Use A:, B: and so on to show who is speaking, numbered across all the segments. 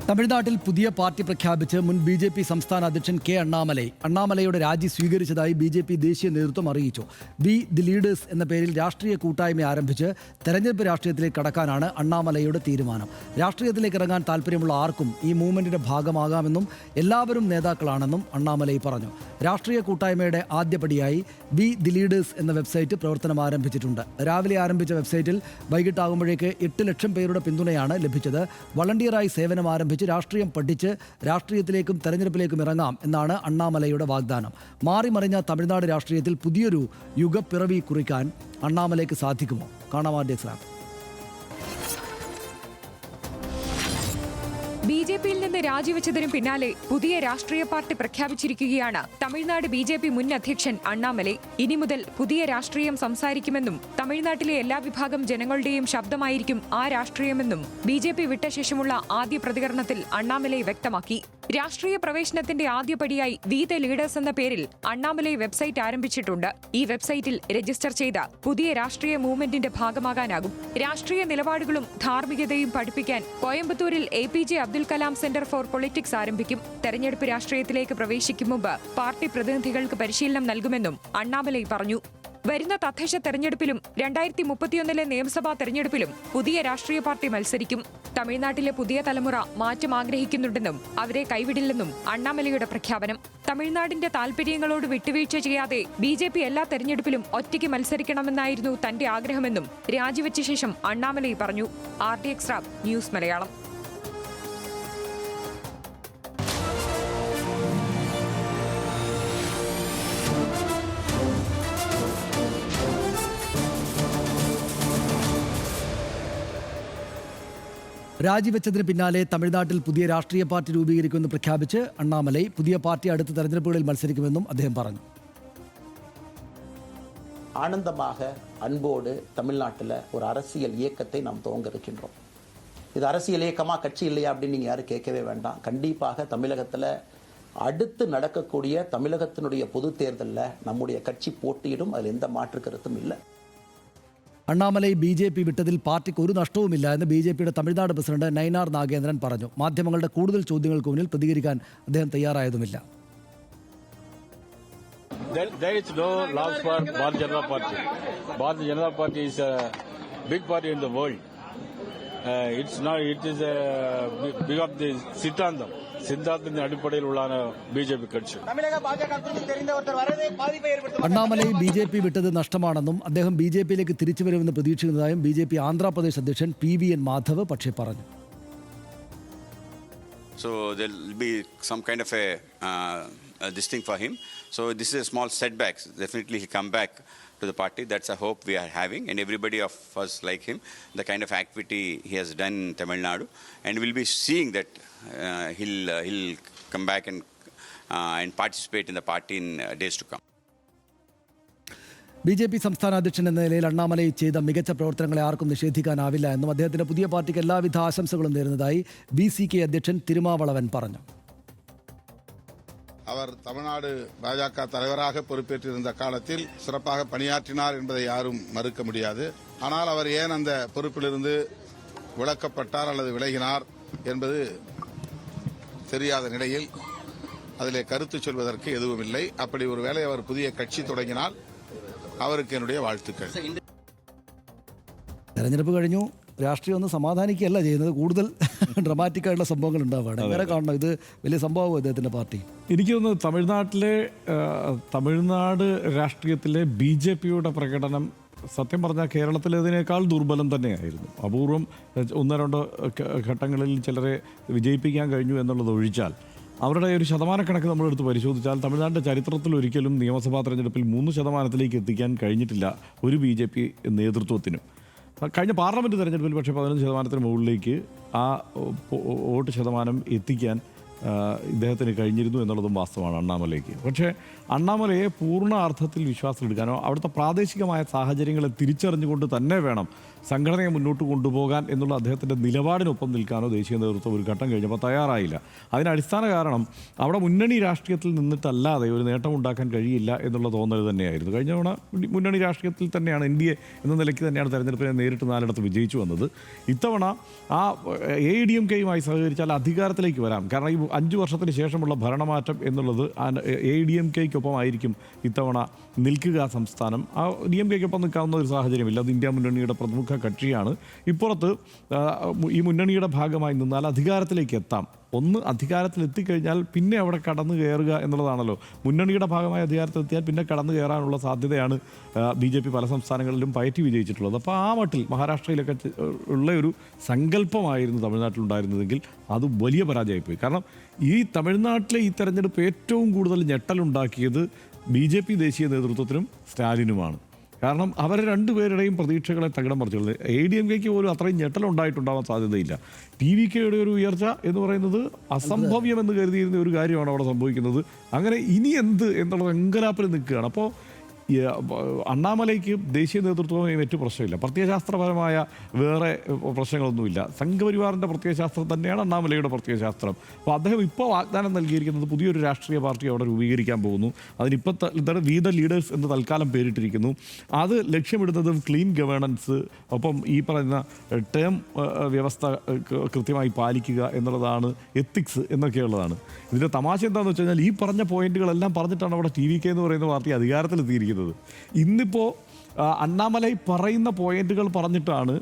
A: തമിഴ്നാട്ടിൽ പുതിയ പാർട്ടി പ്രഖ്യാപിച്ച് മുൻ ബി.ജെ.പി. സംസ്ഥാന അധ്യക്ഷൻ കെ അണ്ണാമലയുടെ രാജി സ്വീകരിച്ചതായി ബി.ജെ.പി. ദേശീയ നേതൃത്വം അറിയിച്ചു. ബി ദി ലീഡേഴ്സ് എന്ന പേരിൽ രാഷ്ട്രീയ കൂട്ടായ്മ ആരംഭിച്ച് തെരഞ്ഞെടുപ്പ് രാഷ്ട്രീയത്തിലേക്ക് കടക്കാനാണ് അണ്ണാമലയുടെ തീരുമാനം. രാഷ്ട്രീയത്തിലേക്ക് ഇറങ്ങാൻ താല്പര്യമുള്ള ആർക്കും ഈ മൂവ്മെന്റിന്റെ ഭാഗമാകാമെന്നും എല്ലാവരും നേതാക്കളാണെന്നും അണ്ണാമലൈ പറഞ്ഞു. രാഷ്ട്രീയ കൂട്ടായ്മയുടെ ആദ്യപടിയായി ബി ദി ലീഡേഴ്സ് എന്ന വെബ്സൈറ്റ് പ്രവർത്തനം ആരംഭിച്ചിട്ടുണ്ട്. രാവിലെ ആരംഭിച്ച വെബ്സൈറ്റിൽ വൈകിട്ടാകുമ്പോഴേക്ക് 8 ലക്ഷം പേരുടെ പിന്തുണയാണ് ലഭിച്ചത്. വളണ്ടിയറായി സേവനം ആരംഭിച്ച് രാഷ്ട്രീയം പഠിച്ച് രാഷ്ട്രീയത്തിലേക്കും തെരഞ്ഞെടുപ്പിലേക്കും ഇറങ്ങാം എന്നാണ് അണ്ണാമലയുടെ വാഗ്ദാനം. മാറിമറിഞ്ഞ തമിഴ്നാട് രാഷ്ട്രീയത്തിൽ പുതിയൊരു യുഗപ്പിറവി കുറിക്കാൻ അണ്ണാമലയ്ക്ക് സാധിക്കുമോ? കാണാം ആദ്യ
B: ബി.ജെ.പിയിൽ നിന്ന് രാജിവെച്ചതിനും പിന്നാലെ പുതിയ രാഷ്ട്രീയ പാർട്ടി പ്രഖ്യാപിച്ചിരിക്കുകയാണ് തമിഴ്നാട് ബി.ജെ.പി. മുൻ അധ്യക്ഷൻ അണ്ണാമലൈ. ഇനി മുതൽ പുതിയ രാഷ്ട്രീയം സംസാരിക്കുമെന്നും തമിഴ്നാട്ടിലെ എല്ലാ വിഭാഗം ജനങ്ങളുടെയും ശബ്ദമായിരിക്കും ആ രാഷ്ട്രീയമെന്നും ബി.ജെ.പി. വിട്ട ശേഷമുള്ള ആദ്യ പ്രതികരണത്തിൽ അണ്ണാമലൈ വ്യക്തമാക്കി. രാഷ്ട്രീയ പ്രവേശനത്തിന്റെ ആദ്യപടിയായി വി ദ ലീഡേഴ്സ് എന്ന പേരിൽ അണ്ണാമലൈ വെബ്സൈറ്റ് ആരംഭിച്ചിട്ടുണ്ട്. ഈ വെബ്സൈറ്റിൽ രജിസ്റ്റർ ചെയ്ത പുതിയ രാഷ്ട്രീയ മൂവ്മെന്റിന്റെ ഭാഗമാകാനാകും. രാഷ്ട്രീയ നിലപാടുകളും ധാർമ്മികതയും പഠിപ്പിക്കാൻ കോയമ്പത്തൂരിൽ APJ Abdul Kalam centre for politics ആരംഭിക്കും. തെരഞ്ഞെടുപ്പ് രാഷ്ട്രീയത്തിലേക്ക് പ്രവേശിക്കും മുമ്പ് പാർട്ടി പ്രതിനിധികൾക്ക് പരിശീലനം നൽകുമെന്നും അണ്ണാമലൈ പറഞ്ഞു. വരുന്ന തദ്ദേശ തെരഞ്ഞെടുപ്പിലും 2031 നിയമസഭാ തെരഞ്ഞെടുപ്പിലും പുതിയ രാഷ്ട്രീയ പാർട്ടി മത്സരിക്കും. തമിഴ്നാട്ടിലെ പുതിയ തലമുറ മാറ്റം ആഗ്രഹിക്കുന്നുണ്ടെന്നും അവരെ കൈവിടില്ലെന്നും അണ്ണാമലയുടെ പ്രഖ്യാപനം. തമിഴ്നാടിന്റെ താൽപര്യങ്ങളോട് വിട്ടുവീഴ്ച ചെയ്യാതെ ബി.ജെ.പി. എല്ലാ തെരഞ്ഞെടുപ്പിലും ഒറ്റയ്ക്ക് മത്സരിക്കണമെന്നായിരുന്നു തന്റെ ആഗ്രഹമെന്നും രാജിവെച്ച ശേഷം അണ്ണാമലൈ പറഞ്ഞു. RDX റാബ് ന്യൂസ് മലയാളം.
A: രാജിവെച്ചതിന് പിന്നാലെ തമിഴ്നാട്ടിൽ പുതിയ രാഷ്ട്രീയ പാർട്ടി രൂപീകരിക്കുമെന്ന് പ്രഖ്യാപിച്ച് അണ്ണാമലൈ പുതിയ പാർട്ടി അടുത്ത തെരഞ്ഞെടുപ്പുകളിൽ മത്സരിക്കുമെന്നും അദ്ദേഹം പറഞ്ഞു.
C: ஆனந்தமாக அன்போடு தமிழ்நாட்டில் ஒரு அரசியல் இயக்கத்தை நாம் துவங்க இருக்கின்றோம். இது அரசியல் இயக்கமா கட்சி இல்லையா அப்படின்னு நீங்கள் யாரும் கேட்கவே வேண்டாம். கண்டிப்பாக தமிழகத்தில் அடுத்து நடக்கக்கூடிய தமிழகத்தினுடைய பொது தேர்தலில் நம்முடைய கட்சி போட்டியிடும். அதில் எந்த மாற்று கருத்தும் இல்லை.
A: അണ്ണാമലൈ ബി.ജെ.പി. വിട്ടതിൽ പാർട്ടിക്ക് ഒരു നഷ്ടവുമില്ല എന്ന് ബി.ജെ.പിയുടെ തമിഴ്നാട് പ്രസിഡന്റ് നയിനാർ നാഗേന്ദ്രൻ പറഞ്ഞു. മാധ്യമങ്ങളുടെ കൂടുതൽ ചോദ്യങ്ങൾക്ക് മുന്നിൽ പ്രതികരിക്കാൻ അദ്ദേഹം തയ്യാറായതുമില്ല.
D: There is no loss for Bharatiya Janata Party. Bharatiya Janata Party is a big party in the world. It's not. It is a big of the Siddhantam. സിദ്ധാന്തത്തിന്റെ അടിப்படையில் உள்ளான ബി.ജെ.പി. കക്ഷി.
A: അണ്ണാമലൈ ബി.ജെ.പി. വിട്ടത് നഷ്ടമാണെന്നും അദ്ദേഹം ബി.ജെ.പിയിലേക്ക് തിരിച്ചു വരുമെന്ന് പ്രതീക്ഷിക്കുന്നതായും ബി.ജെ.പി. ആന്ധ്രാപ്രദേശ് അധ്യക്ഷൻ PVN മാധവ് പക്ഷേ പറഞ്ഞു.
E: So there will be some kind of this thing for him. So this is a small setback. Definitely he'll come back to the party. That's a hope we are having, and everybody of us like him, the kind of activity he has done in Tamil Nadu, and we'll be seeing that he'll come back and participate in the party in days to come.
A: BJP. സംസ്ഥാന അധ്യക്ഷൻ എന്ന നിലയിൽ അണ്ണാമലൈ ചെയ്ത മികച്ച പ്രവർത്തനങ്ങളെ ആർക്കും നിഷേധിക്കാനാവില്ല എന്നും അദ്ദേഹത്തിന്റെ പുതിയ പാർട്ടിക്ക് എല്ലാവിധ ആശംസകളും നേരുന്നതായി BCK അധ്യക്ഷൻ തിരുമാവളവൻ പറഞ്ഞു.
F: அவர் தமிழ்நாடு பாஜக தலைவராக பொறுப்பேற்றிருந்த காலத்தில் சிறப்பாக பணியாற்றினார் என்பதை யாரும் மறுக்க முடியாது. ஆனால் அவர் ஏன் அந்த பொறுப்பிலிருந்து விலக்கப்பட்டார் அல்லது விலகினார் என்பது தெரியாத நிலையில் அதிலே கருத்து சொல்வதற்கு எதுவும் இல்லை. அப்படி ஒருவேளை அவர் புதிய கட்சி தொடங்கினால் അവർക്ക് என்னுடைய വാഴ്ത്തുക്കൾ.
A: തെരഞ്ഞെടുപ്പ് കഴിഞ്ഞു, രാഷ്ട്രീയം ഒന്ന് സമാധാനിക്കുകയല്ല ചെയ്യുന്നത്, കൂടുതൽ ഡ്രമാറ്റിക് ആയിട്ടുള്ള സംഭവങ്ങൾ ഉണ്ടാവുകയാണ്. എങ്ങനെ കാണണം? ഇത് വലിയ സംഭവമോ അദ്ദേഹത്തിൻ്റെ പാർട്ടി?
G: എനിക്ക് തോന്നുന്നു തമിഴ്നാട് രാഷ്ട്രീയത്തിലെ ബി.ജെ.പിയുടെ പ്രകടനം സത്യം പറഞ്ഞാൽ കേരളത്തിലേതിനേക്കാൾ ദുർബലം തന്നെയായിരുന്നു. അപൂർവം 1-2 ഘട്ടങ്ങളിൽ ചിലരെ വിജയിപ്പിക്കാൻ കഴിഞ്ഞു എന്നുള്ളത് ഒഴിച്ചാൽ അവരുടെ ഒരു ശതമാനക്കണക്ക് നമ്മളെടുത്ത് പരിശോധിച്ചാൽ തമിഴ്നാടിൻ്റെ ചരിത്രത്തിൽ ഒരിക്കലും നിയമസഭാ തെരഞ്ഞെടുപ്പിൽ 3% എത്തിക്കാൻ കഴിഞ്ഞിട്ടില്ല ഒരു ബി.ജെ.പി. നേതൃത്വത്തിനും. കഴിഞ്ഞ പാർലമെൻറ്റ് തെരഞ്ഞെടുപ്പിൽ പക്ഷേ 15% മുകളിലേക്ക് ആ വോട്ട് ശതമാനം എത്തിക്കാൻ ഇദ്ദേഹത്തിന് കഴിഞ്ഞിരുന്നു എന്നുള്ളതും വാസ്തവമാണ് അണ്ണാമലയ്ക്ക്. പക്ഷേ അണ്ണാമലയെ പൂർണ്ണ അർത്ഥത്തിൽ വിശ്വാസത്തിലെടുക്കാനോ അവിടുത്തെ പ്രാദേശികമായ സാഹചര്യങ്ങളെ തിരിച്ചറിഞ്ഞുകൊണ്ട് തന്നെ വേണം സംഘടനയെ മുന്നോട്ട് കൊണ്ടുപോകാൻ എന്നുള്ള അദ്ദേഹത്തിൻ്റെ നിലപാടിനൊപ്പം നിൽക്കാനോ ദേശീയ നേതൃത്വം ഒരു ഘട്ടം കഴിഞ്ഞപ്പോൾ തയ്യാറായില്ല. അതിന് അടിസ്ഥാന കാരണം അവിടെ മുന്നണി രാഷ്ട്രീയത്തിൽ നിന്നിട്ടല്ലാതെ ഒരു നേട്ടം ഉണ്ടാക്കാൻ കഴിയില്ല എന്നുള്ള തോന്നൽ തന്നെയായിരുന്നു. കഴിഞ്ഞ തവണ മുന്നണി രാഷ്ട്രീയത്തിൽ തന്നെയാണ് NDA എന്ന നിലയ്ക്ക് തന്നെയാണ് തെരഞ്ഞെടുപ്പിനെ നേരിട്ട് 4 വിജയിച്ചു വന്നത്. ഇത്തവണ ആ AIDMKയുമായി സഹകരിച്ചാൽ അധികാരത്തിലേക്ക് വരാം. കാരണം ഈ 5 വർഷത്തിന് ശേഷമുള്ള ഭരണമാറ്റം എന്നുള്ളത് AIDMKയ്ക്കൊപ്പമായിരിക്കും ഇത്തവണ നിൽക്കുക സംസ്ഥാനം. ആ DMKയ്ക്കൊപ്പം നിൽക്കാവുന്ന ഒരു സാഹചര്യമില്ല. അത് ഇന്ത്യ മുന്നണിയുടെ പ്രമുഖ കക്ഷിയാണ്. ഇപ്പുറത്ത് ഈ മുന്നണിയുടെ ഭാഗമായി നിന്നാൽ അധികാരത്തിലേക്ക് എത്താം. ഒന്ന് അധികാരത്തിലെത്തിക്കഴിഞ്ഞാൽ പിന്നെ അവിടെ കടന്നു കയറുക എന്നുള്ളതാണല്ലോ. മുന്നണിയുടെ ഭാഗമായി അധികാരത്തിലെത്തിയാൽ പിന്നെ കടന്നു കയറാനുള്ള സാധ്യതയാണ് BJP പല സംസ്ഥാനങ്ങളിലും പയറ്റി വിജയിച്ചിട്ടുള്ളത്. അപ്പോൾ ആ മട്ടിൽ മഹാരാഷ്ട്രയിലൊക്കെ ഉള്ള ഒരു സങ്കല്പമായിരുന്നു തമിഴ്നാട്ടിലുണ്ടായിരുന്നതെങ്കിൽ അത് വലിയ പരാജയമായി. കാരണം ഈ തമിഴ്നാട്ടിലെ ഈ തെരഞ്ഞെടുപ്പ് ഏറ്റവും കൂടുതൽ ഞെട്ടലുണ്ടാക്കിയത് BJP ദേശീയ നേതൃത്വത്തിനും സ്റ്റാലിനുമാണ്. കാരണം അവർ രണ്ടുപേരുടെയും പ്രതീക്ഷകളെ തകിടം മറിച്ചുള്ളത്. AIDMKയ്ക്ക് പോലും അത്രയും ഞെട്ടലുണ്ടായിട്ടുണ്ടാവാൻ സാധ്യതയില്ല. TVKയുടെ ഒരു ഉയർച്ച എന്ന് പറയുന്നത് അസംഭവ്യമെന്ന് കരുതിയിരുന്ന ഒരു കാര്യമാണ് അവിടെ സംഭവിക്കുന്നത്. അങ്ങനെ ഇനി എന്ത് എന്നുള്ള അങ്കലാപ്പിൽ നിൽക്കുകയാണ്. അപ്പോൾ അണ്ണാമലയ്ക്ക് ദേശീയ നേതൃത്വവുമായി മറ്റു പ്രശ്നമില്ല. പ്രത്യയശാസ്ത്രപരമായ വേറെ പ്രശ്നങ്ങളൊന്നുമില്ല. സംഘപരിവാറിൻ്റെ പ്രത്യയശാസ്ത്രം തന്നെയാണ് അണ്ണാമലയുടെ പ്രത്യയശാസ്ത്രം. അപ്പോൾ അദ്ദേഹം ഇപ്പോൾ വാഗ്ദാനം നൽകിയിരിക്കുന്നത് പുതിയൊരു രാഷ്ട്രീയ പാർട്ടി അവിടെ രൂപീകരിക്കാൻ പോകുന്നു. അതിനിപ്പോൾ വി ദ ലീഡേഴ്സ് എന്ന് തൽക്കാലം പേരിട്ടിരിക്കുന്നു. അത് ലക്ഷ്യമിടുന്നതും ക്ലീൻ ഗവേണൻസ്, ഒപ്പം ഈ പറയുന്ന ടേം വ്യവസ്ഥ കൃത്യമായി പാലിക്കുക എന്നുള്ളതാണ്, എത്തിക്സ് എന്നൊക്കെയുള്ളതാണ്. ഇതിൻ്റെ തമാശ എന്താണെന്ന് വെച്ച് കഴിഞ്ഞാൽ ഈ പറഞ്ഞ പോയിന്റുകളെല്ലാം പറഞ്ഞിട്ടാണ് അവിടെ TVK എന്ന് പറയുന്ന പാർട്ടി അധികാരത്തിലെത്തിയിരിക്കുന്നത്. ഇന്നിപ്പോൾ അണ്ണാമലൈ പറയുന്ന പോയിന്റുകൾ പറഞ്ഞിട്ടാണ്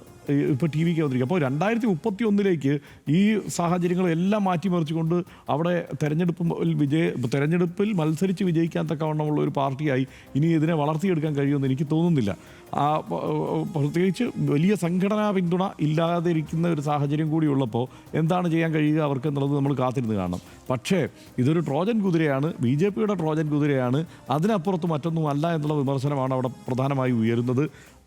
G: ഇപ്പോൾ TVK വന്നിരിക്കുക. അപ്പോൾ 2031 ഈ സാഹചര്യങ്ങളെല്ലാം മാറ്റിമറിച്ചുകൊണ്ട് അവിടെ തെരഞ്ഞെടുപ്പിൽ മത്സരിച്ച് വിജയിക്കാൻ തക്കവണ്ണമുള്ള ഒരു പാർട്ടിയായി ഇനി ഇതിനെ വളർത്തിയെടുക്കാൻ കഴിയുമെന്ന് എനിക്ക് തോന്നുന്നില്ല. പ്രത്യേകിച്ച് വലിയ സംഘടനാ പിന്തുണ ഇല്ലാതിരിക്കുന്ന ഒരു സാഹചര്യം കൂടി ഉള്ളപ്പോൾ എന്താണ് ചെയ്യാൻ കഴിയുക അവർക്ക് എന്നുള്ളത് നമ്മൾ കാത്തിരുന്ന് കാണണം. പക്ഷേ ഇതൊരു ട്രോജൻ കുതിരയാണ്, BJPയുടെ ട്രോജൻ കുതിരയാണ്. അതിനപ്പുറത്ത് മറ്റൊന്നും അല്ല എന്നുള്ള വിമർശനമാണ് അവിടെ പ്രധാനമായി ഉയരുന്നത്.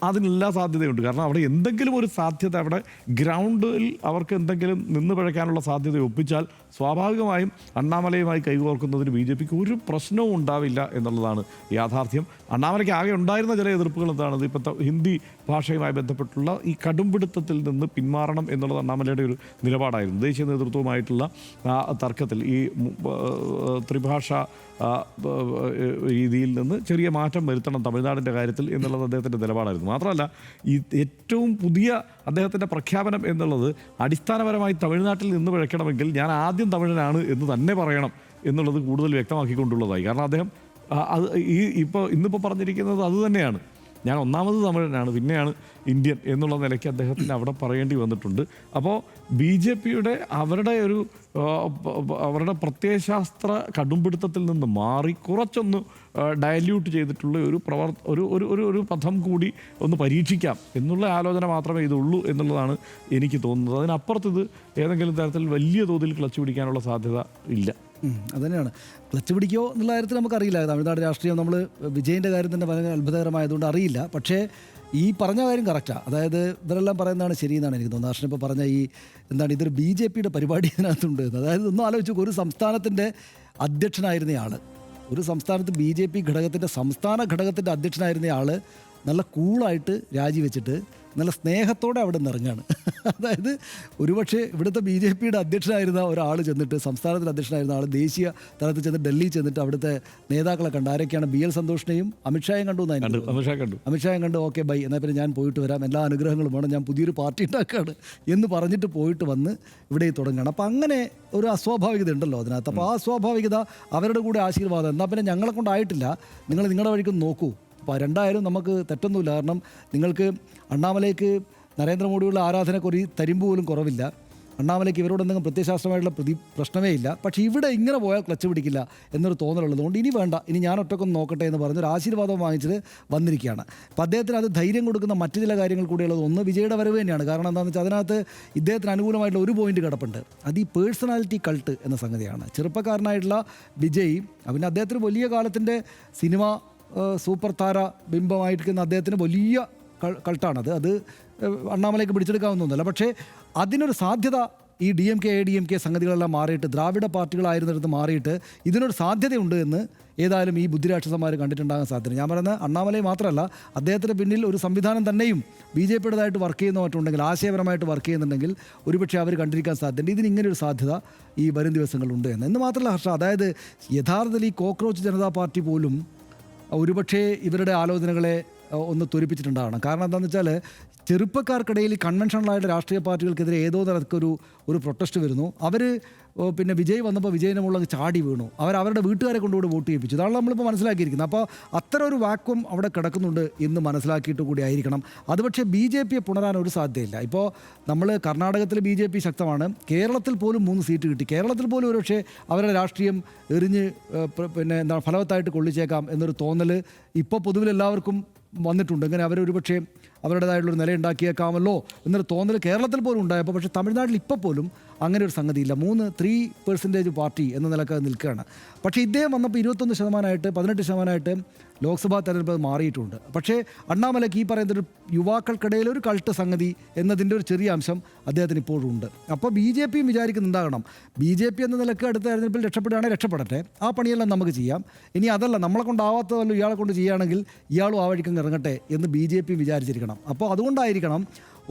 G: അതിനെല്ലാ സാധ്യതയുണ്ട്. കാരണം അവിടെ എന്തെങ്കിലും ഒരു സാധ്യത, അവിടെ ഗ്രൗണ്ടിൽ അവർക്ക് എന്തെങ്കിലും നിന്ന് പിഴയ്ക്കാനുള്ള സാധ്യത ഒപ്പിച്ചാൽ സ്വാഭാവികമായും അണ്ണാമലയുമായി കൈകോർക്കുന്നതിന് BJPക്ക് ഒരു പ്രശ്നവും ഉണ്ടാവില്ല എന്നുള്ളതാണ് യാഥാർത്ഥ്യം. അണ്ണാമലയ്ക്ക് ആകെ ഉണ്ടായിരുന്ന ചില എതിർപ്പുകൾ എന്താണ്, ഇപ്പോഴത്തെ ഹിന്ദി ഭാഷയുമായി ബന്ധപ്പെട്ടുള്ള ഈ കടുംപിടുത്തത്തിൽ നിന്ന് പിന്മാറണം എന്നുള്ളത് അണ്ണാമലയുടെ ഒരു നിലപാടായിരുന്നു. ദേശീയ നേതൃത്വവുമായിട്ടുള്ള തർക്കത്തിൽ ഈ ത്രിഭാഷ രീതിയിൽ നിന്ന് ചെറിയ മാറ്റം വരുത്തണം തമിഴ്നാടിൻ്റെ കാര്യത്തിൽ എന്നുള്ളത് അദ്ദേഹത്തിൻ്റെ നിലപാടായിരുന്നു. മാത്രമല്ല ഈ ഏറ്റവും പുതിയ അദ്ദേഹത്തിൻ്റെ പ്രഖ്യാപനം എന്നുള്ളത് അടിസ്ഥാനപരമായി തമിഴ്നാട്ടിൽ നിന്ന് പിഴയ്ക്കണമെങ്കിൽ ഞാൻ ആദ്യം തമിഴനാണ് എന്ന് തന്നെ പറയണം എന്നുള്ളത് കൂടുതൽ വ്യക്തമാക്കിക്കൊണ്ടുള്ളതായി. കാരണം അദ്ദേഹം അത് ഇന്നിപ്പോൾ പറഞ്ഞിരിക്കുന്നത് അതുതന്നെയാണ്. ഞാൻ ഒന്നാമത് തമിഴനാണ്, പിന്നെയാണ് ഇന്ത്യൻ എന്നുള്ള നിലയ്ക്ക് അദ്ദേഹത്തിന് അവിടെ പറയേണ്ടി വന്നിട്ടുണ്ട്. അപ്പോൾ BJPയുടെ അവരുടെ പ്രത്യയശാസ്ത്ര കടുംപിടുത്തത്തിൽ നിന്ന് മാറി കുറച്ചൊന്ന് ഡയല്യൂട്ട് ചെയ്തിട്ടുള്ള ഒരു പഥം കൂടി ഒന്ന് പരീക്ഷിക്കാം എന്നുള്ള ആലോചന മാത്രമേ ഇതുള്ളൂ എന്നുള്ളതാണ് എനിക്ക് തോന്നുന്നത്. അതിനപ്പുറത്ത് ഇത് ഏതെങ്കിലും തരത്തിൽ വലിയ തോതിൽ ക്ലച്ച് പിടിക്കാനുള്ള സാധ്യത ഇല്ല.
A: അതുതന്നെയാണ്. ക്ലച്ച് പിടിക്കോ എന്നുള്ള കാര്യത്തിൽ നമുക്കറിയില്ല. തമിഴ്നാട് രാഷ്ട്രീയം നമ്മൾ വിജയൻ്റെ കാര്യം തന്നെ വളരെ അത്ഭുതകരമായതുകൊണ്ട് അറിയില്ല. പക്ഷേ ഈ പറഞ്ഞ കാര്യം കറക്റ്റാണ്. അതായത് ഇവരെല്ലാം പറയുന്നതാണ് ശരിയെന്നാണ് എനിക്ക് തോന്നുന്നത്. ദാർഷൻ ഇപ്പോൾ പറഞ്ഞ ഇതൊരു BJPയുടെ പരിപാടി ഇതിനകത്തുണ്ട്. അതായത് ഒന്നും ആലോചിച്ചു, ഒരു സംസ്ഥാനത്തിൻ്റെ അധ്യക്ഷനായിരുന്നയാൾ, ഒരു സംസ്ഥാനത്ത് BJP ഘടകത്തിൻ്റെ സംസ്ഥാന ഘടകത്തിൻ്റെ അധ്യക്ഷനായിരുന്നയാൾ നല്ല കൂളായിട്ട് രാജിവെച്ചിട്ട് നല്ല സ്നേഹത്തോടെ അവിടെ നിന്ന് ഇറങ്ങുകയാണ്. അതായത് ഒരുപക്ഷെ ഇവിടുത്തെ BJPയുടെ അധ്യക്ഷനായിരുന്ന ഒരാൾ ചെന്നിട്ട്, സംസ്ഥാനത്തിൻ്റെ അധ്യക്ഷനായിരുന്ന ആൾ ദേശീയ തലത്തിൽ ചെന്ന് ഡൽഹി ചെന്നിട്ട് അവിടുത്തെ നേതാക്കളെ കണ്ട്, ആരൊക്കെയാണ്, BL സന്തോഷിനെയും അമിത്ഷായും കണ്ടു. അമിത്ഷായും കണ്ടു. ഓക്കെ ബൈ, എന്നാൽ പിന്നെ ഞാൻ പോയിട്ട് വരാം, എല്ലാ അനുഗ്രഹങ്ങളും വേണം, ഞാൻ പുതിയൊരു പാർട്ടി ഉണ്ടാക്കുകയാണ് എന്ന് പറഞ്ഞിട്ട് പോയിട്ട് വന്ന് ഇവിടെ തുടങ്ങുകയാണ്. അപ്പോൾ അങ്ങനെ ഒരു അസ്വാഭാവികത ഉണ്ടല്ലോ അതിനകത്ത്. അപ്പോൾ ആ അസ്വാഭാവികത അവരുടെ കൂടെ ആശീർവാദം. എന്നാൽ പിന്നെ ഞങ്ങളെ കൊണ്ടായിട്ടില്ല, നിങ്ങൾ നിങ്ങളുടെ വഴിക്കൊന്ന് നോക്കൂ. അപ്പോൾ രണ്ടായാലും നമുക്ക് തെറ്റൊന്നുമില്ല. കാരണം നിങ്ങൾക്ക് അണ്ണാമലയ്ക്ക് നരേന്ദ്രമോദിയുള്ള ആരാധനയ്ക്ക് ഒരു തരിമ്പ് പോലും കുറവില്ല. അണ്ണാമലയ്ക്ക് ഇവരോട് എന്തെങ്കിലും പ്രത്യയശാസ്ത്രമായിട്ടുള്ള പ്രശ്നമേ ഇല്ല. പക്ഷേ ഇവിടെ ഇങ്ങനെ പോയാൽ ക്ലച്ച് പിടിക്കില്ല എന്നൊരു തോന്നലുള്ളതുകൊണ്ട് ഇനി വേണ്ട, ഇനി ഞാൻ ഒറ്റക്കൊന്ന് നോക്കട്ടെ എന്ന് പറഞ്ഞൊരു ആശീർവാദം വാങ്ങിച്ചിട്ട് വന്നിരിക്കുകയാണ്. അപ്പോൾ അദ്ദേഹത്തിന് അത് ധൈര്യം കൊടുക്കുന്ന മറ്റു ചില കാര്യങ്ങൾ കൂടിയുള്ളത്, ഒന്ന് വിജയുടെ വരവ് തന്നെയാണ്. കാരണം എന്താണെന്ന് വെച്ചാൽ അതിനകത്ത് ഇദ്ദേഹത്തിന് അനുകൂലമായിട്ടുള്ള ഒരു പോയിന്റ് കിടപ്പുണ്ട്. അത് ഈ പേഴ്സണാലിറ്റി കൾട്ട് എന്ന സംഗതിയാണ്. ചെറുപ്പക്കാരനായിട്ടുള്ള വിജയ്, പിന്നെ അദ്ദേഹത്തിന് വലിയ കാലത്തിൻ്റെ സിനിമ സൂപ്പർ താര ബിംബമായിരിക്കുന്ന അദ്ദേഹത്തിന് വലിയ കൾട്ടാണത്. അത് അണ്ണാമലയ്ക്ക് പിടിച്ചെടുക്കാവുന്നതല്ല. പക്ഷേ അതിനൊരു സാധ്യത ഈ DMK ADMK സംഗതികളെല്ലാം മാറിയിട്ട് ദ്രാവിഡ പാർട്ടികളായിരുന്നിടത്ത് മാറിയിട്ട് ഇതിനൊരു സാധ്യതയുണ്ട് എന്ന് ഏതായാലും ഈ ബുദ്ധിരാക്ഷസന്മാർ കണ്ടിട്ടുണ്ടാകാൻ സാധ്യത. ഞാൻ പറയുന്നത് അണ്ണാമലൈ മാത്രമല്ല, അദ്ദേഹത്തിന് പിന്നിൽ ഒരു സംവിധാനം തന്നെയും BJPയുടേതായിട്ട് വർക്ക് ചെയ്യുന്ന മറ്റുണ്ടെങ്കിൽ, ആശയപരമായിട്ട് വർക്ക് ചെയ്യുന്നുണ്ടെങ്കിൽ ഒരുപക്ഷെ അവർ കണ്ടിരിക്കാൻ സാധ്യതയുണ്ട്. ഇതിന് ഇങ്ങനെ ഒരു സാധ്യത ഈ വരും ദിവസങ്ങളുണ്ട് എന്ന് മാത്രമല്ല ഹർഷ, അതായത് യഥാർത്ഥത്തിൽ ഈ കോക്രോച്ച് ജനതാ പാർട്ടി പോലും ഒരുപക്ഷെ ഇവരുടെ ആലോചനകളെ ഒന്ന് ത്വരിപ്പിച്ചിട്ടുണ്ടാകണം. കാരണം എന്താണെന്ന് വെച്ചാൽ ചെറുപ്പക്കാർക്കിടയിൽ കൺവെൻഷണലായിട്ട് രാഷ്ട്രീയ പാർട്ടികൾക്കെതിരെ ഏതോ തരത്തിലൊരു പ്രൊട്ടസ്റ്റ് വരുന്നു. അവർ പിന്നെ വിജയ് വന്നപ്പോൾ വിജയിനെ മുകളിൽ ചാടി വീണു. അവരുടെ വീട്ടുകാരെ കൊണ്ടുകൂടി വോട്ട് ചെയ്യിപ്പിച്ചു. അതാണ് നമ്മളിപ്പോൾ മനസ്സിലാക്കിയിരിക്കുന്നത്. അപ്പോൾ അത്തരം ഒരു വാക്വം അവിടെ കിടക്കുന്നുണ്ട് എന്ന് മനസ്സിലാക്കിയിട്ട് കൂടി ആയിരിക്കണം അത്. പക്ഷേ BJPയെ പുണരാൻ ഒരു സാധ്യതയില്ല. ഇപ്പോൾ നമ്മൾ കർണാടകത്തിൽ BJP ശക്തമാണ്. കേരളത്തിൽ പോലും 3 സീറ്റ് കിട്ടി. കേരളത്തിൽ പോലും ഒരുപക്ഷെ അവരുടെ രാഷ്ട്രീയം എറിഞ്ഞ് പിന്നെ എന്താണ് ഫലവത്തായിട്ട് കൊള്ളിച്ചേക്കാം എന്നൊരു തോന്നൽ ഇപ്പോൾ പൊതുവിൽ എല്ലാവർക്കും വന്നിട്ടുണ്ട്. ഇങ്ങനെ അവരൊരുപക്ഷെ അവരുടേതായിട്ടുള്ളൊരു നില ഉണ്ടാക്കിയേക്കാമല്ലോ എന്നൊരു തോന്നൽ കേരളത്തിൽ പോലും ഉണ്ടായപ്പോൾ, പക്ഷേ തമിഴ്നാട്ടിൽ ഇപ്പോൾ പോലും അങ്ങനെ ഒരു സംഗതിയില്ല. 3% പാർട്ടി എന്ന നിലക്ക് നിൽക്കുകയാണ്. പക്ഷേ ഇദ്ദേഹം വന്നപ്പോൾ 21%, 18% ലോക്സഭാ തെരഞ്ഞെടുപ്പ് മാറിയിട്ടുണ്ട്. പക്ഷേ അണ്ണാമലയ്ക്ക് ഈ പറയുന്നൊരു യുവാക്കൾക്കിടയിൽ ഒരു കൾട്ട് സംഗതി എന്നതിൻ്റെ ഒരു ചെറിയ അംശം അദ്ദേഹത്തിന് ഇപ്പോഴും ഉണ്ട്. അപ്പോൾ BJPയും വിചാരിക്കുന്നുണ്ടാകണം, BJP എന്ന നിലക്ക് അടുത്ത തെരഞ്ഞെടുപ്പിൽ രക്ഷപ്പെടുകയാണെങ്കിൽ രക്ഷപ്പെടട്ടെ, ആ പണിയെല്ലാം നമുക്ക് ചെയ്യാം. ഇനി അതല്ല, നമ്മളെ കൊണ്ടാവാത്തതല്ലോ ഇയാളെ കൊണ്ട് ചെയ്യുകയാണെങ്കിൽ ഇയാളും ആ വഴിക്കങ്ങ് ഇറങ്ങട്ടെ എന്ന് BJP വിചാരിച്ചിരിക്കണം. അപ്പോൾ അതുകൊണ്ടായിരിക്കണം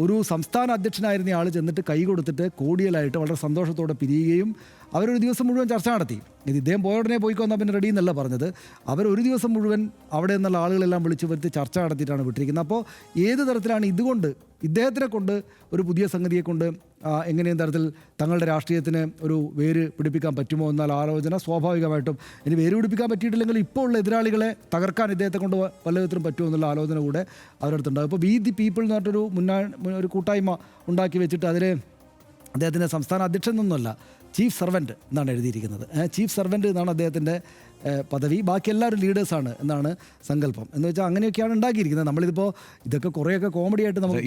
A: ഒരു സംസ്ഥാന അധ്യക്ഷനായിരുന്ന ആൾ ചെന്നിട്ട് കൈ കൊടുത്തിട്ട് കോടിയലായിട്ട് വളരെ സന്തോഷത്തോടെ പിരിയുകയും അവരൊരു ദിവസം മുഴുവൻ ചർച്ച നടത്തി. ഇദ്ദേഹം പോയ ഉടനെ പോയിക്കൊന്നാൽ പിന്നെ റെഡി എന്നല്ല പറഞ്ഞത്. അവരൊരു ദിവസം മുഴുവൻ അവിടെ നിന്നുള്ള ആളുകളെല്ലാം വിളിച്ചു വരുത്തി ചർച്ച നടത്തിയിട്ടാണ് വിട്ടിരിക്കുന്നത്. അപ്പോൾ ഏത് തരത്തിലാണ് ഇതുകൊണ്ട് ഇദ്ദേഹത്തിനെ കൊണ്ട് ഒരു പുതിയ സംഗതിയെ കൊണ്ട് എങ്ങനെയും തരത്തിൽ തങ്ങളുടെ രാഷ്ട്രീയത്തിന് ഒരു വേര് പിടിപ്പിക്കാൻ പറ്റുമോ എന്നാൽ ആലോചന സ്വാഭാവികമായിട്ടും. ഇനി വേര് പിടിപ്പിക്കാൻ പറ്റിയിട്ടില്ലെങ്കിൽ ഇപ്പോൾ ഉള്ള എതിരാളികളെ തകർക്കാൻ ഇദ്ദേഹത്തെ കൊണ്ട് വല്ല വിധത്തിലും പറ്റുമോ എന്നുള്ള ആലോചന കൂടെ അവരുടെ അടുത്തുണ്ടാകും. ഇപ്പോൾ We the People എന്ന് പറഞ്ഞിട്ടൊരു ഒരു കൂട്ടായ്മ ഉണ്ടാക്കി വെച്ചിട്ട് അതിൽ അദ്ദേഹത്തിൻ്റെ സംസ്ഥാന അധ്യക്ഷൻ എന്നൊന്നുമല്ല, ചീഫ് സർവൻറ്റ് എന്നാണ് എഴുതിയിരിക്കുന്നത്. ചീഫ് സർവൻറ്റ് എന്നാണ് അദ്ദേഹത്തിൻ്റെ പദവി. ബാക്കി എല്ലാവരും ലീഡേഴ്സാണ് എന്നാണ് സങ്കല്പം. എന്ന് വെച്ചാൽ അങ്ങനെയൊക്കെയാണ് ഉണ്ടാക്കിയിരിക്കുന്നത്. നമ്മളിതിപ്പോൾ ഇതൊക്കെ കുറേയൊക്കെ കോമഡി ആയിട്ട് നമുക്ക്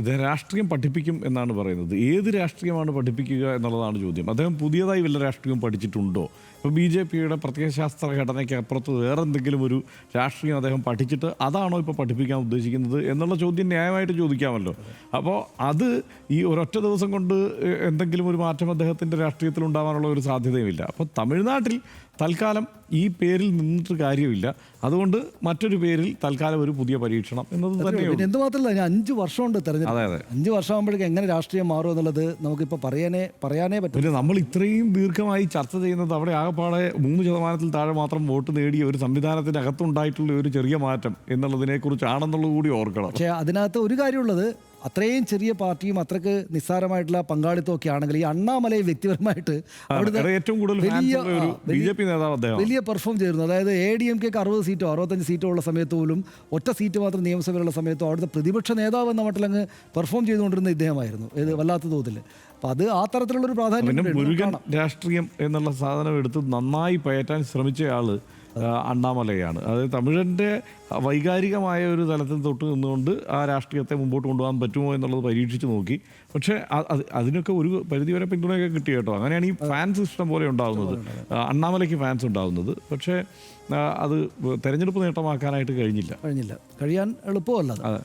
G: ഇത് രാഷ്ട്രീയം പഠിപ്പിക്കും എന്നാണ് പറയുന്നത്. ഏത് രാഷ്ട്രീയമാണ് പഠിപ്പിക്കുക എന്നുള്ളതാണ് ചോദ്യം. അദ്ദേഹം പുതിയതായി വല്ല രാഷ്ട്രീയവും പഠിച്ചിട്ടുണ്ടോ? ഇപ്പോൾ BJPയുടെ പ്രത്യയശാസ്ത്ര ഘടനയ്ക്ക് അപ്പുറത്ത് വേറെ എന്തെങ്കിലും ഒരു രാഷ്ട്രീയം അദ്ദേഹം പഠിച്ചിട്ട് അതാണോ ഇപ്പോൾ പഠിപ്പിക്കാൻ ഉദ്ദേശിക്കുന്നത് എന്നുള്ള ചോദ്യം ന്യായമായിട്ട് ചോദിക്കാമല്ലോ. അപ്പോൾ അത് ഈ ഒരൊറ്റ ദിവസം കൊണ്ട് എന്തെങ്കിലും ഒരു മാറ്റം അദ്ദേഹത്തിൻ്റെ രാഷ്ട്രീയത്തിൽ ഉണ്ടാകാനുള്ള ഒരു സാധ്യതയുമില്ല. അപ്പോൾ തമിഴ്നാട്ടിൽ തൽക്കാലം ഈ പേരിൽ നിന്നിട്ട് കാര്യമില്ല. അതുകൊണ്ട് മറ്റൊരു പേരിൽ തൽക്കാലം ഒരു പുതിയ പരീക്ഷണം എന്നത് തന്നെയാണ്.
A: എന്തുമാത്രമല്ല, ഞാൻ 5 വർഷമുണ്ട് തെരഞ്ഞെടുപ്പ്.
G: അതെ
A: 5 വർഷമാകുമ്പോഴേക്കും എങ്ങനെ രാഷ്ട്രീയം മാറും എന്നുള്ളത് നമുക്കിപ്പോൾ പറയാനേ പറ്റും.
G: പിന്നെ നമ്മൾ ഇത്രയും ദീർഘമായി ചർച്ച ചെയ്യുന്നത് അവിടെ ആകെപ്പാടെ 3% താഴെ മാത്രം വോട്ട് നേടിയ ഒരു സംവിധാനത്തിൻ്റെ അകത്തുണ്ടായിട്ടുള്ള ഒരു ചെറിയ മാറ്റം എന്നുള്ളതിനെക്കുറിച്ചാണെന്നുള്ളത് കൂടി ഓർക്കണം.
A: പക്ഷേ അതിനകത്ത് ഒരു കാര്യമുള്ളത്, അത്രയും ചെറിയ പാർട്ടിയും അത്രക്ക് നിസ്സാരമായിട്ടുള്ള പങ്കാളിത്തമൊക്കെ ആണെങ്കിൽ ഈ അണ്ണാമലയെ വ്യക്തിപരമായിട്ട്
G: ഏറ്റവും കൂടുതൽ
A: വലിയ പെർഫോം ചെയ്യുന്നു. അതായത് ADMKക്ക് 60 സീറ്റോ 65 സീറ്റോ ഉള്ള സമയത്ത് പോലും ഒറ്റ സീറ്റ് മാത്രം നിയമസഭയിലുള്ള സമയത്തോ അവിടുത്തെ പ്രതിപക്ഷ നേതാവ് എന്ന മട്ടിലങ്ങ് പെർഫോം ചെയ്തുകൊണ്ടിരുന്ന ഇദ്ദേഹമായിരുന്നു. ഇത് വല്ലാത്ത തോതിൽ. അപ്പം അത് ആ തരത്തിലുള്ളൊരു പ്രാധാന്യം.
G: മുരുകൻ രാഷ്ട്രീയം എന്നുള്ള സാധനം എടുത്ത് നന്നായി പയറ്റാൻ ശ്രമിച്ചയാൾ അണ്ണാമലയാണ്. അതായത് തമിഴൻ്റെ വൈകാരികമായ ഒരു തലത്തിൽ തൊട്ട് നിന്നുകൊണ്ട് ആ രാഷ്ട്രീയത്തെ മുമ്പോട്ട് കൊണ്ടുപോകാൻ പറ്റുമോ എന്നുള്ളത് പരീക്ഷിച്ച് നോക്കി. പക്ഷേ അതിനൊക്കെ ഒരു പരിധിവരെ പിന്തുണയൊക്കെ കിട്ടി കേട്ടോ. അങ്ങനെയാണ് ഈ ഫാൻസ് ഇഷ്ടം പോലെ ഉണ്ടാകുന്നത്, അണ്ണാമലയ്ക്ക് ഫാൻസ് ഉണ്ടാകുന്നത്. പക്ഷേ അത് തെരഞ്ഞെടുപ്പ് നേട്ടമാക്കാനായിട്ട് കഴിയാൻ എളുപ്പമല്ല. അതെ.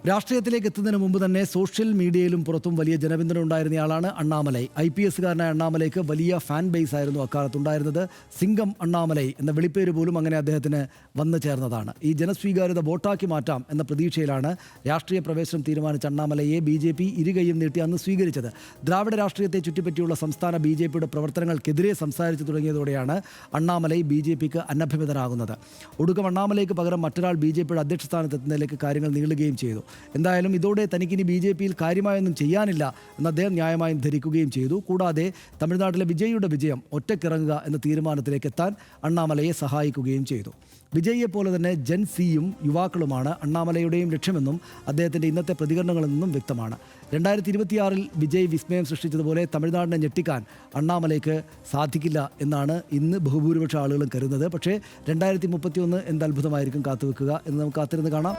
G: രാഷ്ട്രീയത്തിലേക്ക് എത്തുന്നതിന് മുമ്പ് തന്നെ സോഷ്യൽ മീഡിയയിലും പുറത്തും വലിയ ജനപിന്തുണ ഉണ്ടായിരുന്നയാളാണ് അണ്ണാമലൈ. IPSകാരനായ അണ്ണാമലൈക്ക് വലിയ ഫാൻ ബേസ് ആയിരുന്നു അക്കാലത്തുണ്ടായിരുന്നത്. സിംഗം അണ്ണാമലൈ എന്ന വിളിപ്പേര് പോലും അങ്ങനെ അദ്ദേഹത്തിന് വന്നു ചേർന്നതാണ്. ഈ ജനസ്വീകാര്യത വോട്ടാക്കി മാറ്റാം എന്ന പ്രതീക്ഷയിലാണ് രാഷ്ട്രീയ പ്രവേശനം തീരുമാനിച്ച അണ്ണാമലയെ BJP ഇരുകൈയും നീട്ടി അന്ന് സ്വീകരിച്ചത്. ദ്രാവിഡ രാഷ്ട്രീയത്തെ ചുറ്റിപ്പറ്റിയുള്ള സംസ്ഥാന BJPയുടെ പ്രവർത്തനങ്ങൾക്കെതിരെ സംസാരിച്ചു തുടങ്ങിയതോടെയാണ് അണ്ണാമലൈ BJPക്ക് അനഭിമിതനാകുന്നത്. ഒടുക്കം അണ്ണാമലയ്ക്ക് പകരം മറ്റൊരാൾ BJPയുടെ അധ്യക്ഷ സ്ഥാനത്തെത്തുന്നതിലേക്ക് കാര്യങ്ങൾ നീളുകയും ചെയ്തു. എന്തായാലും ഇതോടെ തനിക്കിനി BJPയിൽ കാര്യമായൊന്നും ചെയ്യാനില്ല എന്ന് അദ്ദേഹം ന്യായമായും ധരിക്കുകയും ചെയ്തു. കൂടാതെ തമിഴ്നാട്ടിലെ വിജയിയുടെ വിജയം ഒറ്റക്കിറങ്ങുക എന്ന തീരുമാനത്തിലേക്ക് എത്താൻ അണ്ണാമലയെ സഹായിക്കുകയും ചെയ്തു. വിജയിയെപ്പോലെ തന്നെ ജെൻ സിയും യുവാക്കളുമാണ് അണ്ണാമലയുടെയും ലക്ഷ്യമെന്നും അദ്ദേഹത്തിൻ്റെ ഇന്നത്തെ പ്രതികരണങ്ങളിൽ നിന്നും വ്യക്തമാണ്. 2026 വിജയ് വിസ്മയം സൃഷ്ടിച്ചതുപോലെ തമിഴ്നാടിനെ ഞെട്ടിക്കാൻ അണ്ണാമലയ്ക്ക് സാധിക്കില്ല എന്നാണ് ഇന്ന് ബഹുഭൂരിപക്ഷ ആളുകളും കരുതുന്നത്. പക്ഷേ 2031 എന്ത് അത്ഭുതമായിരിക്കും കാത്തുവെക്കുക എന്ന് നമുക്ക് കാത്തിരുന്ന് കാണാം.